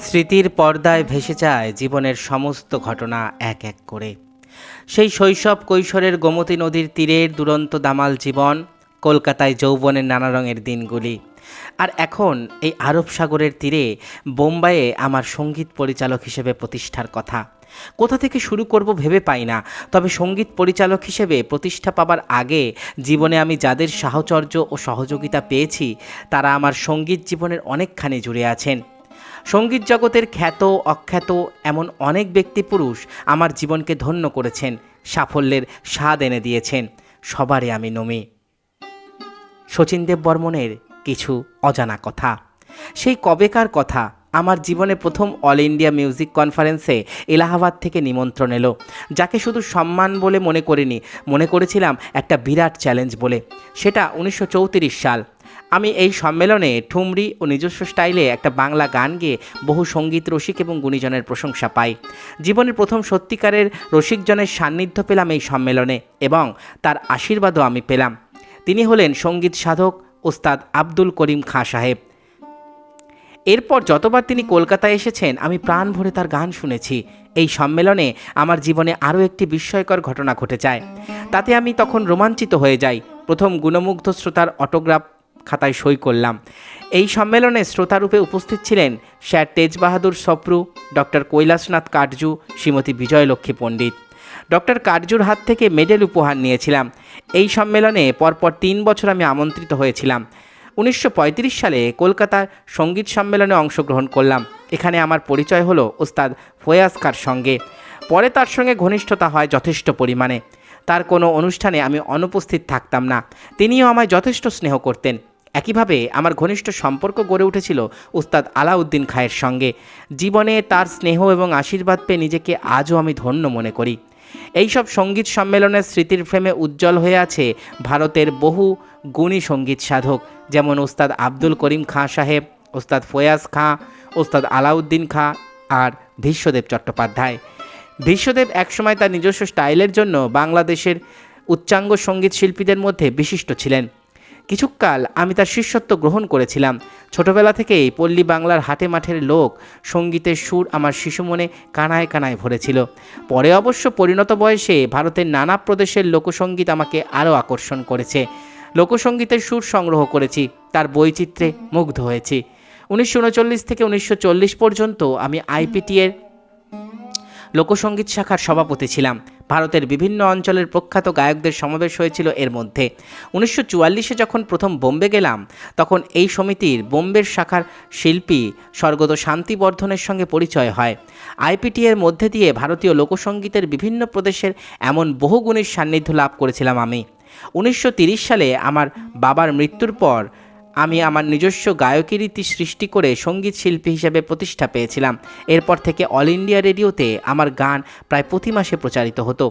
স্মৃতির পর্দায় ভেসে যায় জীবনের সমস্ত ঘটনা এক এক করে। সেই শৈশব কৈশোরের গোমতী নদীর তীরের দুরন্ত দামাল জীবন, কলকাতায় যৌবনের নানা রঙের দিনগুলি, আর এখন এই আরব সাগরের তীরে বোম্বাইয়ে আমার সঙ্গীত পরিচালক হিসেবে প্রতিষ্ঠার কথা। কোথা থেকে শুরু করব ভেবে পাই না। তবে সঙ্গীত পরিচালক হিসেবে প্রতিষ্ঠা পাবার আগে জীবনে আমি যাদের সাহচর্য ও সহযোগিতা পেয়েছি তারা আমার সঙ্গীত জীবনের অনেকখানি জুড়ে আছেন। সঙ্গীত জগতের খ্যাত অখ্যাত এমন অনেক ব্যক্তি পুরুষ আমার জীবনকে ধন্য করেছেন, সাফল্যের স্বাদ এনে দিয়েছেন। সবারই আমি নমি। শচীন দেব বর্মনের কিছু অজানা কথা। সেই কবেকার কথা, আমার জীবনে প্রথম অল ইন্ডিয়া মিউজিক কনফারেন্সে এলাহাবাদ থেকে নিমন্ত্রণ এলো, যাকে শুধু সম্মান বলে মনে করিনি, মনে করেছিলাম একটা বিরাট চ্যালেঞ্জ বলে। সেটা 1934 সাল। আমি এই সম্মেলনে ঠুমরি ও নিজস্ব স্টাইলে একটা বাংলা গান গেয়ে বহু সঙ্গীত রসিক এবং গুণীজনের প্রশংসা পাই। জীবনের প্রথম সত্যিকারের রসিকজনের সান্নিধ্য পেলাম এই সম্মেলনে, এবং তার আশীর্বাদও আমি পেলাম। তিনি হলেন সঙ্গীত সাধক ওস্তাদ আব্দুল করিম খাঁ সাহেব। এরপর যতবার তিনি কলকাতায় এসেছেন আমি প্রাণ ভরে তার গান শুনেছি। এই সম্মেলনে আমার জীবনে আরও একটি বিস্ময়কর ঘটনা ঘটে যায়। তাতে আমি তখন রোমাঞ্চিত হয়ে যাই। প্রথম গুণমুগ্ধ শ্রোতার অটোগ্রাফ খাতায় সই করলাম। এই সম্মেলনে শ্রোতারূপে উপস্থিত ছিলেন স্যার তেজ বাহাদুর সপ্রু, ডক্টর কৈলাসনাথ কাটজু, শ্রীমতী বিজয়লক্ষ্মী পণ্ডিত। ডক্টর কাটজুর হাত থেকে মেডেল উপহার নিয়েছিলাম। এই সম্মেলনে পরপর 3 বছর আমি আমন্ত্রিত হয়েছিলাম। 1935 সালে কলকাতার সঙ্গীত সম্মেলনে অংশগ্রহণ করলাম। এখানে আমার পরিচয় হলো ওস্তাদ ফয়াজ খাঁর সঙ্গে। পরে তার সঙ্গে ঘনিষ্ঠতা হয় যথেষ্ট পরিমাণে। তার কোনো অনুষ্ঠানে আমি অনুপস্থিত থাকতাম না, তিনিও আমায় যথেষ্ট স্নেহ করতেন। একইভাবে আমার ঘনিষ্ঠ সম্পর্ক গড়ে উঠেছিল উস্তাদ আলাউদ্দিন খাঁয়ের সঙ্গে। জীবনে তার স্নেহ এবং আশীর্বাদ পেয়ে নিজেকে আজও আমি ধন্য মনে করি। এইসব সঙ্গীত সম্মেলনের স্মৃতির ফ্রেমে উজ্জ্বল হয়ে আছে ভারতের বহু গুণী সঙ্গীত সাধক, যেমন ওস্তাদ আব্দুল করিম খাঁ সাহেব, ওস্তাদ ফয়াজ খাঁ, ওস্তাদ আলাউদ্দিন খাঁ আর ভীষ্মদেব চট্টোপাধ্যায়। ভীষ্মদেব একসময় তার নিজস্ব স্টাইলের জন্য বাংলাদেশের উচ্চাঙ্গ সঙ্গীত শিল্পীদের মধ্যে বিশিষ্ট ছিলেন। কিছুকাল আমি তার শিষ্যত্ব গ্রহণ করেছিলাম। ছোটবেলা থেকেই পল্লী বাংলার হাটে মাঠের লোক সঙ্গীতের সুর আমার শিশু মনে কানায় কানায় ভরেছিল। পরে অবশ্য পরিণত বয়সে ভারতের নানা প্রদেশের লোকসঙ্গীত আমাকে আরও আকর্ষণ করেছে। লোকসঙ্গীতের সুর সংগ্রহ করেছি, তার বৈচিত্র্যে মুগ্ধ হয়েছি। 1939 থেকে 1940 পর্যন্ত আমি আইপিটিএর লোকসঙ্গীত শাখার সভাপতি ছিলাম। ভারতের বিভিন্ন অঞ্চলের প্রখ্যাত গায়কদের সমাবেশ হয়েছিল এর মধ্যে। 1944-এ যখন প্রথম বোম্বে গেলাম তখন এই সমিতির বোম্বের শাখার শিল্পী স্বর্গত শান্তিবর্ধনের সঙ্গে পরিচয় হয়। আইপিটিএর মধ্যে দিয়ে ভারতীয় লোকসঙ্গীতের বিভিন্ন প্রদেশের এমন বহুগুণীর সান্নিধ্য লাভ করেছিলাম আমি। 1930 সালে আমার বাবার মৃত্যুর পর আমি আমার নিজস্ব গায়কী রীতি সৃষ্টি করে সঙ্গীত শিল্পী হিসেবে প্রতিষ্ঠা পেয়েছিলাম। এরপর থেকে অল ইন্ডিয়া রেডিওতে আমার গান প্রায় প্রতি মাসে প্রচারিত হতো।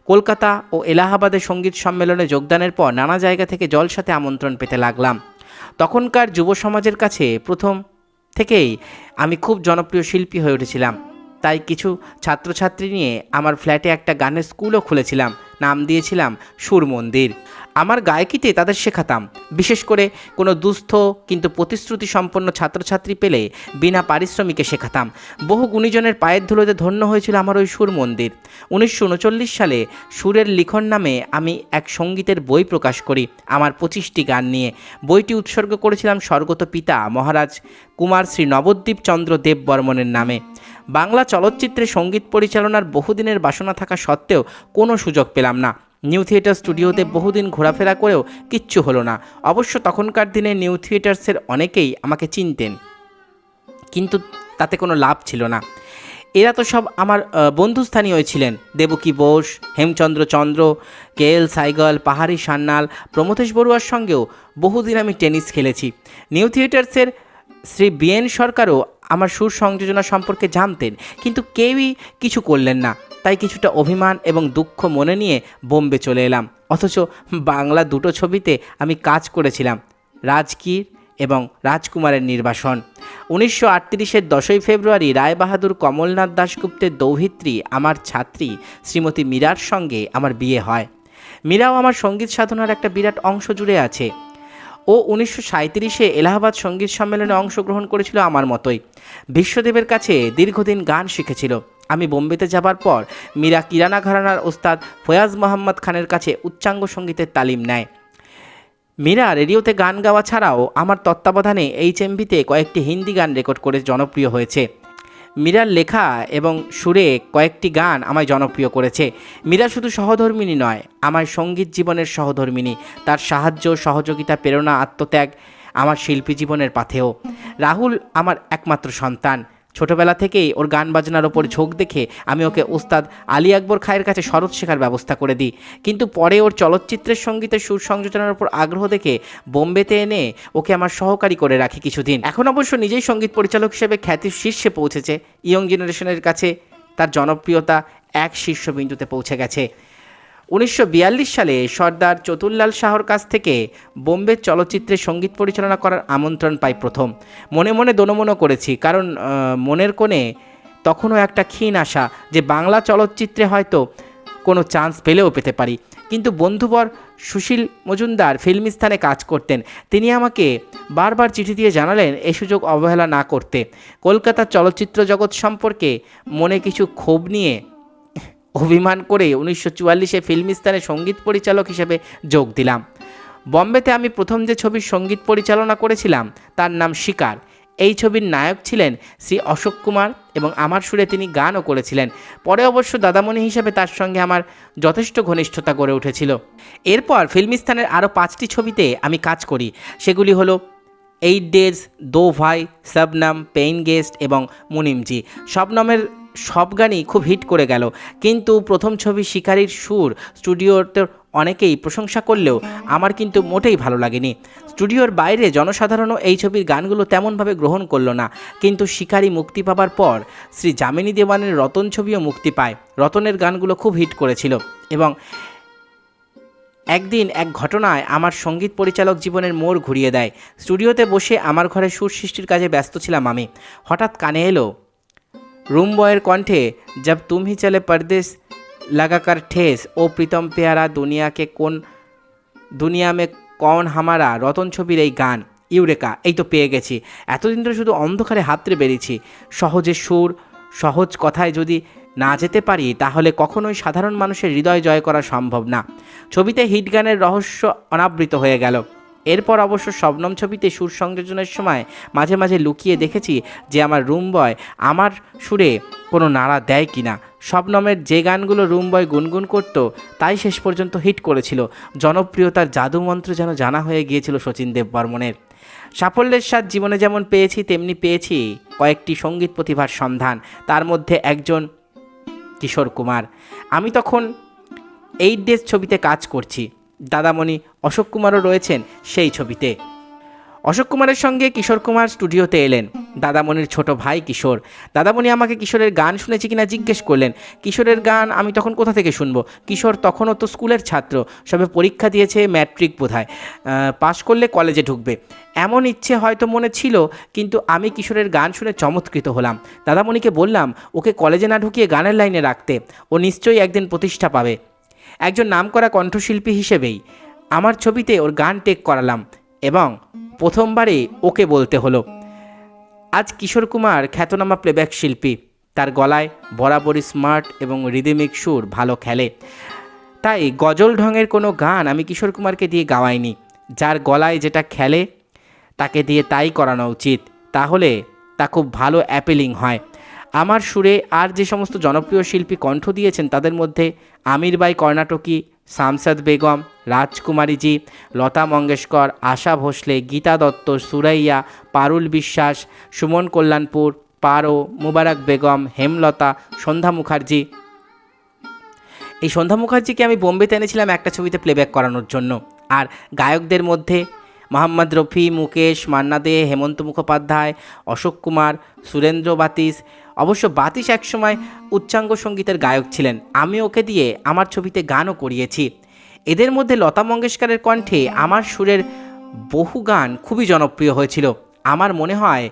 কলকাতা ও এলাহাবাদের সঙ্গীত সম্মেলনে যোগদানের পর নানা জায়গা থেকে জলসাতে আমন্ত্রণ পেতে লাগলাম। তখনকার যুব সমাজের কাছে প্রথম থেকেই আমি খুব জনপ্রিয় শিল্পী হয়ে উঠেছিলাম। তাই কিছু ছাত্রছাত্রী নিয়ে আমার ফ্ল্যাটে একটা গানের স্কুলও খুলেছিলাম, নাম দিয়েছিলাম সুর মন্দির। আমার গায়কিতে তাদের শেখাতাম। বিশেষ করে কোনো দুস্থ কিন্তু প্রতিশ্রুতি সম্পন্ন ছাত্রছাত্রী পেলে বিনা পারিশ্রমিকে শেখাতাম। বহু গুণীজনের পায়ের ধুলোতে ধন্য হয়েছিল আমার ওই সুর মন্দির। 1939 সালে সুরের লিখন নামে আমি এক সঙ্গীতের বই প্রকাশ করি আমার 25টি গান নিয়ে। বইটি উৎসর্গ করেছিলাম স্বর্গত পিতা মহারাজ কুমার শ্রী নবদ্বীপ চন্দ্র দেব বর্মনের নামে। বাংলা চলচ্চিত্রে সঙ্গীত পরিচালনার বহুদিনের বাসনা থাকা সত্ত্বেও কোনো সুযোগ পেলাম না। নিউ থিয়েটার স্টুডিওতে বহুদিন ঘোরাফেরা করেও কিচ্ছু হলো না। অবশ্য তখনকার দিনে নিউ থিয়েটার্সের অনেকেই আমাকে চিনতেন, কিন্তু তাতে কোনো লাভ ছিল না। এরা তো সব আমার বন্ধুস্থানীয় ছিলেন। দেবকী বোস, হেমচন্দ্র চন্দ্র, কেএল সাইগল, পাহাড়ি সান্যাল, প্রমথেশ বড়ুয়ার সঙ্গেও বহুদিন আমি টেনিস খেলেছি। নিউ থিয়েটার্সের শ্রী বিএন সরকারও আমার সুর সংযোজনা সম্পর্কে জানতেন, কিন্তু কেউই কিছু করলেন না। তাই কিছুটা অভিমান এবং দুঃখ মনে নিয়ে বোম্বে চলে এলাম। অথচ বাংলা দুটো ছবিতে আমি কাজ করেছিলাম, রাজকীর এবং রাজকুমারের নির্বাসন। 1938-এর 10ই ফেব্রুয়ারি রায়বাহাদুর কমলনাথ দাশগুপ্তের দৌহিত্রী আমার ছাত্রী শ্রীমতী মীরার সঙ্গে আমার বিয়ে হয়। মীরাও আমার সঙ্গীত সাধনার একটা বিরাট অংশ জুড়ে আছে। ও 1937-এ এলাহাবাদ সঙ্গীত সম্মেলনে অংশগ্রহণ করেছিল আমার মতোই। বিশ্বদেবের কাছে দীর্ঘদিন গান শিখেছিল। আমি বোম্বেতে যাবার পর মীরা কিরানা ঘরানার ওস্তাদ ফয়াজ মোহাম্মদ খানের কাছে উচ্চাঙ্গ সঙ্গীতের তালিম নেয়। মীরা রেডিওতে গান গাওয়া ছাড়াও আমার তত্ত্বাবধানে HMV-তে কয়েকটি হিন্দি গান রেকর্ড করে জনপ্রিয় হয়েছে। মীরার লেখা এবং সুরে কয়েকটি গান আমায় জনপ্রিয় করেছে। মীরা শুধু সহধর্মিণী নয়, আমার সঙ্গীত জীবনের সহধর্মিণী। তার সাহায্য, সহযোগিতা, প্রেরণা, আত্মত্যাগ আমার শিল্পী জীবনের পাথেয়। রাহুল আমার একমাত্র সন্তান। ছোটবেলা থেকেই ওর গান বাজনার ওপর ঝোঁক দেখে আমি ওকে ওস্তাদ আলী আকবর খায়ের কাছে সরোদ শেখার ব্যবস্থা করে দিই। কিন্তু পরে ওর চলচ্চিত্রের সঙ্গীতের সুর সংযোজনের ওপর আগ্রহ দেখে বোম্বেতে এনে ওকে আমার সহকারী করে রাখি কিছুদিন। এখন অবশ্য নিজেই সঙ্গীত পরিচালক হিসেবে খ্যাতির শীর্ষে পৌঁছেছে। ইয়ং জেনারেশনের কাছে তার জনপ্রিয়তা এক শীর্ষবিন্দুতে পৌঁছে গেছে। 1942 সালে সর্দার চতুরলাল শাহর কাছ থেকে বোম্বে চলচ্চিত্রে সঙ্গীত পরিচালনা করার আমন্ত্রণ পাই প্রথম। মনে মনে দোনমনো করেছি, কারণ মনের কোণে তখনও একটা ক্ষীণ আশা যে বাংলা চলচ্চিত্রে হয়তো কোনো চান্স পেলেও পেতে পারি। কিন্তু বন্ধুবর সুশীল মজুমদার ফিল্মিস্তানে কাজ করতেন। তিনি আমাকে বারবার চিঠি দিয়ে জানালেন এই সুযোগ অবহেলা না করতে। কলকাতার চলচ্চিত্র জগৎ সম্পর্কে মনে কিছু ক্ষোভ নিয়ে অভিমান করে 1944-এ ফিল্মিস্তানে সঙ্গীত পরিচালক হিসেবে যোগ দিলাম। বম্বেতে আমি প্রথম যে ছবির সঙ্গীত পরিচালনা করেছিলাম তার নাম শিকার। এই ছবির নায়ক ছিলেন শ্রী অশোক কুমার এবং আমার সুরে তিনি গানও করেছিলেন। পরে অবশ্য দাদামণি হিসেবে তার সঙ্গে আমার যথেষ্ট ঘনিষ্ঠতা গড়ে উঠেছিল। এরপর ফিল্মিস্তানের আরও 5টি ছবিতে আমি কাজ করি। সেগুলি হলো 8 ডেজ, দো ভাই, শবনম, পেইন গেস্ট এবং মুনিমজি। শবনমের সব গানই খুব হিট করে গেল, কিন্তু প্রথম ছবি শিকারির সুর স্টুডিওতে অনেকেই প্রশংসা করলেও আমার কিন্তু মোটেই ভালো লাগেনি। স্টুডিওর বাইরে জনসাধারণও এই ছবির গানগুলো তেমনভাবে গ্রহণ করলো না। কিন্তু শিকারি মুক্তি পাবার পর শ্রী যামিনী দেওয়ানের রতন ছবিও মুক্তি পায়। রতনের গানগুলো খুব হিট করেছিল এবং একদিন এক ঘটনায় আমার সঙ্গীত পরিচালক জীবনের মোড় ঘুরিয়ে দেয়। স্টুডিওতে বসে আমার ঘরে সুর সৃষ্টির কাজে ব্যস্ত ছিলাম আমি। হঠাৎ কানে এলো রুম বয়ের কণ্ঠে, জব তুম হি চলে পরদেশ লাগাকার ঠেস, ও প্রীতম পেয়ারা দুনিয়া মে কৌন হামারা। রতন ছবির এই গান। ইউরেকা, এই তো পেয়ে গেছি। এতদিন ধরে শুধু অন্ধকারে হাতড়ে বেরিয়েছি। সহজে সুর, সহজ কথায় যদি না যেতে পারি তাহলে কখনোই সাধারণ মানুষের হৃদয় জয় করা সম্ভব না। ছবিতে হিট গানের রহস্য অনাবৃত হয়ে গেল। এরপর অবশ্য শবনম ছবিতে সুর সংযোজনের সময় মাঝে মাঝে লুকিয়ে দেখেছি যে আমার রুম বয় আমার সুরে কোনো নাড়া দেয় কিনা। শবনমের যে গানগুলো রুম বয় গুনগুন করত তাই শেষ পর্যন্ত হিট করেছিল। জনপ্রিয়তার জাদুমন্ত্র যেন জানা হয়ে গিয়েছিল শচীন দেববর্মনের। সাফল্যের স্বাদ জীবনে যেমন পেয়েছি তেমনি পেয়েছি কয়েকটি সঙ্গীত প্রতিভার সন্ধান। তার মধ্যে একজন কিশোর কুমার। আমি তখন 8 ডেজ ছবিতে কাজ করছি। দাদামণি অশোক কুমারও রয়েছেন সেই ছবিতে। অশোক কুমারের সঙ্গে কিশোর কুমার স্টুডিওতে এলেন। দাদামণির ছোট ভাই কিশোর। দাদামণি আমাকে কিশোরের গান শুনেছি কিনা জিজ্ঞেস করলেন। কিশোরের গান আমি তখন কোথা থেকে শুনবো? কিশোর তখনও তো স্কুলের ছাত্র, সবে পরীক্ষা দিয়েছে, ম্যাট্রিক বোধহয়, পাশ করলে কলেজে ঢুকবে, এমন ইচ্ছে হয়তো মনে ছিল। কিন্তু আমি কিশোরের গান শুনে চমৎকৃত হলাম। দাদামণিকে বললাম ওকে কলেজে না ঢুকিয়ে গানের লাইনে রাখতে, ও নিশ্চয়ই একদিন প্রতিষ্ঠা পাবে। একজন নামকরা কণ্ঠশিল্পী হিসেবেই আমার ছবিতে ওর গান টেক করালাম এবং প্রথমবারে ওকে বলতে হলো। আজ কিশোর কুমার খ্যাতনামা প্লেব্যাক শিল্পী। তার গলায় বরাবরই স্মার্ট এবং রিদমিক সুর ভালো খেলে। তাই গজল ঢঙের কোনো গান আমি কিশোর কুমারকে দিয়ে গাওয়াইনি। যার গলায় যেটা খেলে তাকে দিয়ে তাই করানো উচিত, তাহলে তা খুব ভালো অ্যাপিলিং হয়। আমার সুরে আর যে সমস্ত জনপ্রিয় শিল্পী কণ্ঠ দিয়েছেন তাদের মধ্যে আমির বাই কর্ণাটকী, শামসাদ বেগম, রাজকুমারীজি, লতা মঙ্গেশকর, আশা ভোসলে, গীতা দত্ত, সুরাইয়া, পারুল বিশ্বাস, সুমন কল্যাণপুর, পারো, মুবারক বেগম, হেমলতা, সন্ধ্যা মুখার্জি। এই সন্ধ্যা মুখার্জিকে আমি বোম্বেতে এনেছিলাম একটা ছবিতে প্লেব্যাক করানোর জন্য। আর গায়কদের মধ্যে মোহাম্মদ রফি, মুকেশ, মান্না দে, হেমন্ত মুখোপাধ্যায়, অশোক কুমার, সুরেন্দ্র বাতিস। অবশ্য বাতিস একসময় উচ্চাঙ্গ সঙ্গীতের গায়ক ছিলেন। আমি ওকে দিয়ে আমার ছবিতে গানও করিয়েছি। এদের মধ্যে লতা মঙ্গেশকরের কণ্ঠে আমার সুরের বহু গান খুবই জনপ্রিয় হয়েছিল। আমার মনে হয়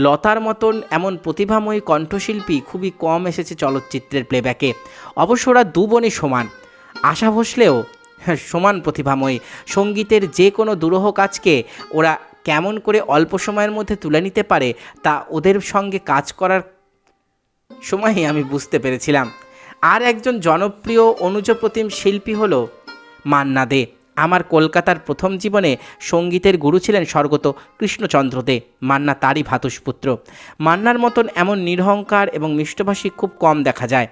লতার মতন এমন প্রতিভাময়ী কণ্ঠশিল্পী খুবই কম এসেছে চলচ্চিত্রের প্লেব্যাকে। অবশ্য ওরা দু বোনই সমান। আশা ভোসলেও সমান প্রতিভাময়ী। সঙ্গীতের যে কোনো দুরূহ কাজকে ওরা কেমন করে অল্প সময়ের মধ্যে তুলে নিতে পারে তা ওদের সঙ্গে কাজ করার সময়ই আমি বুঝতে পেরেছিলাম। আর একজন জনপ্রিয় অনুজপ্রতিম শিল্পী হলো মান্না দে। আমার কলকাতার প্রথম জীবনে সঙ্গীতের গুরু ছিলেন স্বর্গত কৃষ্ণচন্দ্র দে। মান্না তারই ভ্রাতুষ্পুত্র। মান্নার মতন এমন নিরহংকার এবং মিষ্টভাষী খুব কম দেখা যায়।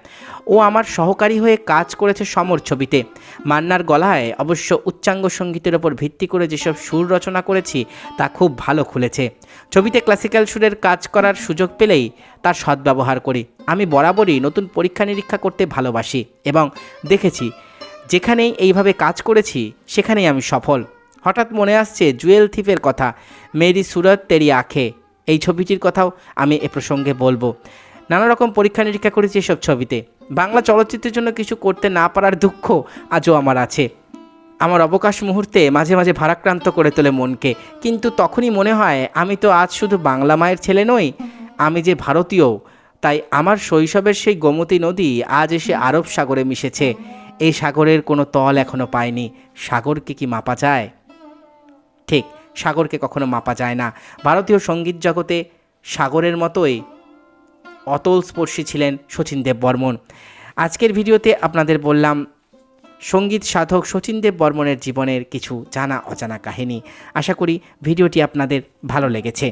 ও আমার সহকারী হয়ে কাজ করেছে সমর ছবিতে। মান্নার গলায় অবশ্য উচ্চাঙ্গ সঙ্গীতের ওপর ভিত্তি করে যেসব সুর রচনা করেছি তা খুব ভালো খুলেছে। ছবিতে ক্লাসিক্যাল সুরের কাজ করার সুযোগ পেলেই তার সদ্ব্যবহার করি। আমি বরাবরই নতুন পরীক্ষা নিরীক্ষা করতে ভালোবাসি এবং দেখেছি যেখানেই এইভাবে কাজ করেছি সেখানেই আমি সফল। হঠাৎ মনে আসছে জুয়েল থিপের কথা, মেরি সুরত তেরি আঁখে, এই ছবিটির কথাও আমি এ প্রসঙ্গে বলবো। নানা রকম পরীক্ষা নিরীক্ষা করেছি এসব ছবিতে। বাংলা চলচ্চিত্রের জন্য কিছু করতে না পারার দুঃখ আজও আমার আছে। আমার অবকাশ মুহূর্তে মাঝে মাঝে ভারাক্রান্ত করে তোলে মনকে, কিন্তু তখনই মনে হয় আমি তো আজ শুধু বাংলা মায়ের ছেলে নই, আমি যে ভারতীয়। তাই আমার শৈশবের সেই গোমতী নদী আজ এসে আরব সাগরে মিশেছে। এই সাগরের কোনো তল এখনো পায়নি। সাগরকে কি মাপা যায়? ঠিক, সাগরকে কখনো মাপা যায় না। ভারতীয় সঙ্গীত জগতে সাগরের মতোই অতল স্পর্শী ছিলেন শচীন দেববর্মন। আজকের ভিডিওতে আপনাদের বললাম সঙ্গীত সাধক শচীন দেববর্মনের জীবনের কিছু জানা অজানা কাহিনী। আশা করি ভিডিওটি আপনাদের ভালো লেগেছে।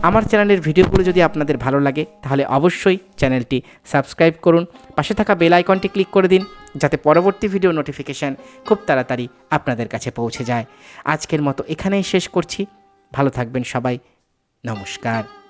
আমার চ্যানেলের ভিডিওগুলো যদি আপনাদের ভালো লাগে তাহলে অবশ্যই চ্যানেলটি সাবস্ক্রাইব করুন, পাশে থাকা বেল আইকনটি ক্লিক করে দিন যাতে পরবর্তী ভিডিও নোটিফিকেশান খুব তাড়াতাড়ি আপনাদের কাছে পৌঁছে যায়। আজকের মতো এখানেই শেষ করছি। ভালো থাকবেন সবাই। নমস্কার।